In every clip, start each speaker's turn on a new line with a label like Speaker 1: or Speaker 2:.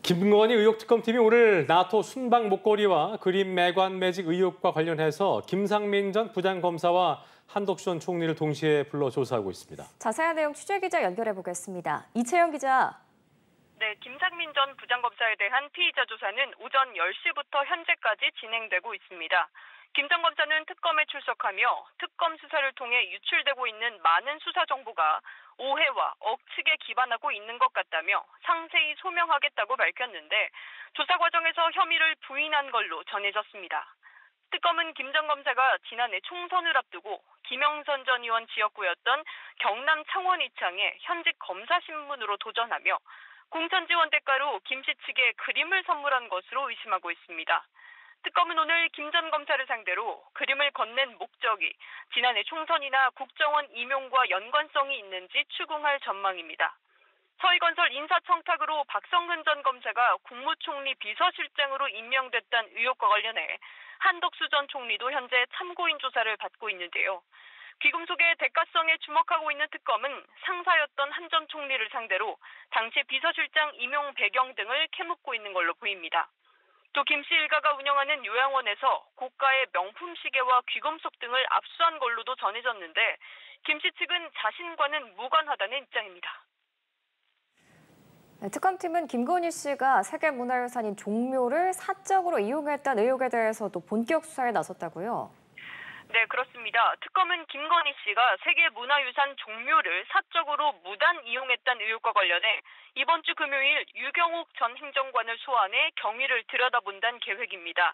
Speaker 1: 김건희 의혹특검팀이 오늘 나토 순방 목걸이와 그림 매관 매직 의혹과 관련해서 김상민 전 부장검사와 한덕수 전 총리를 동시에 불러 조사하고 있습니다.
Speaker 2: 자세한 내용 취재기자 연결해 보겠습니다. 이채영 기자.
Speaker 3: 네, 김상민 전 부장검사에 대한 피의자 조사는 오전 10시부터 현재까지 진행되고 있습니다. 김 전 검사는 특검에 출석하며 특검 수사를 통해 유출되고 있는 많은 수사 정보가 오해와 억측에 기반하고 있는 것 같다며 상세히 소명하겠다고 밝혔는데 조사 과정에서 혐의를 부인한 걸로 전해졌습니다. 특검은 김 전 검사가 지난해 총선을 앞두고 김영선 전 의원 지역구였던 경남 창원이창에 현직 검사 신분으로 도전하며 공천 지원 대가로 김 씨 측에 그림을 선물한 것으로 의심하고 있습니다. 특검은 오늘 김 전 검사를 상대로 그림을 건넨 목적이 지난해 총선이나 국정원 임용과 연관성이 있는지 추궁할 전망입니다. 서희건설 인사청탁으로 박성근 전 검사가 국무총리 비서실장으로 임명됐다는 의혹과 관련해 한덕수 전 총리도 현재 참고인 조사를 받고 있는데요. 귀금속의 대가성에 주목하고 있는 특검은 상사였던 한 전 총리를 상대로 당시 비서실장 임용 배경 등을 캐묻고 있는 걸로 보입니다. 또 김 씨 일가가 운영하는 요양원에서 고가의 명품 시계와 귀금속 등을 압수한 걸로도 전해졌는데 김 씨 측은 자신과는 무관하다는 입장입니다.
Speaker 2: 네, 특검팀은 김건희 씨가 세계문화유산인 종묘를 사적으로 이용했다는 의혹에 대해서도 본격 수사에 나섰다고요?
Speaker 3: 네, 그렇습니다. 특검은 김건희 씨가 세계문화유산 종묘를 사적으로 무단 이용했다는 의혹과 관련해 이번 주 금요일 유경옥 전 행정관을 소환해 경위를 들여다본다는 계획입니다.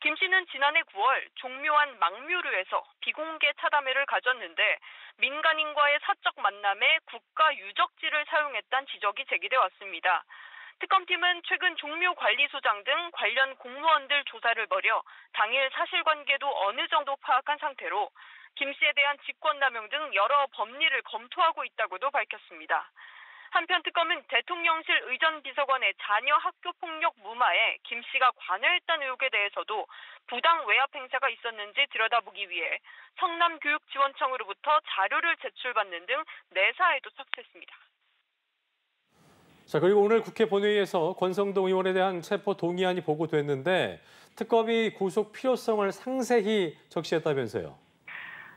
Speaker 3: 김 씨는 지난해 9월 종묘 안 망묘루에서 비공개 차담회를 가졌는데 민간인과의 사적 만남에 국가 유적지를 사용했다는 지적이 제기돼 왔습니다. 특검팀은 최근 종묘관리소장 등 관련 공무원들 조사를 벌여 당일 사실관계도 어느 정도 파악한 상태로 김 씨에 대한 직권남용 등 여러 법리를 검토하고 있다고도 밝혔습니다. 한편 특검은 대통령실 의전비서관의 자녀 학교폭력 무마에 김 씨가 관여했다는 의혹에 대해서도 부당 외압 행사가 있었는지 들여다보기 위해 성남교육지원청으로부터 자료를 제출받는 등 내사에도 착수했습니다.
Speaker 1: 자, 그리고 오늘 국회 본회의에서 권성동 의원에 대한 체포 동의안이 보고됐는데 특검이 구속 필요성을 상세히 적시했다면서요.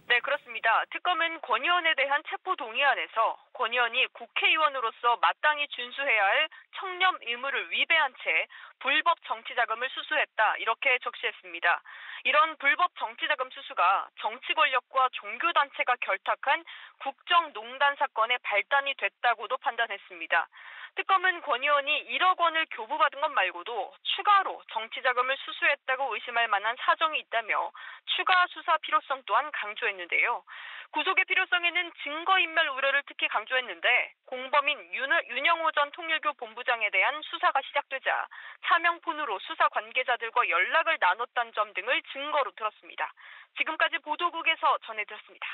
Speaker 3: 네, 그렇습니다. 특검은 권 의원에 대한 체포 동의안에서 권 의원이 국회의원으로서 마땅히 준수해야 할 청렴 의무를 위배한 채 불법 정치자금을 수수했다 이렇게 적시했습니다. 이런 불법 정치자금 수수가 정치 권력과 종교단체가 결탁한 국정농단 사건의 발단이 됐다고도 판단했습니다. 특검은 권 의원이 1억 원을 교부받은 것 말고도 추가로 정치자금을 수수했다고 의심할 만한 사정이 있다며 추가 수사 필요성 또한 강조했는데요. 구속의 필요성에는 증거인멸 우려를 특히 강조했는데 공범인 윤영호 전 통일교 본부장에 대한 수사가 시작되자 차명폰으로 수사 관계자들과 연락을 나눴다는 점 등을 증거로 들었습니다. 지금까지 보도국에서 전해드렸습니다.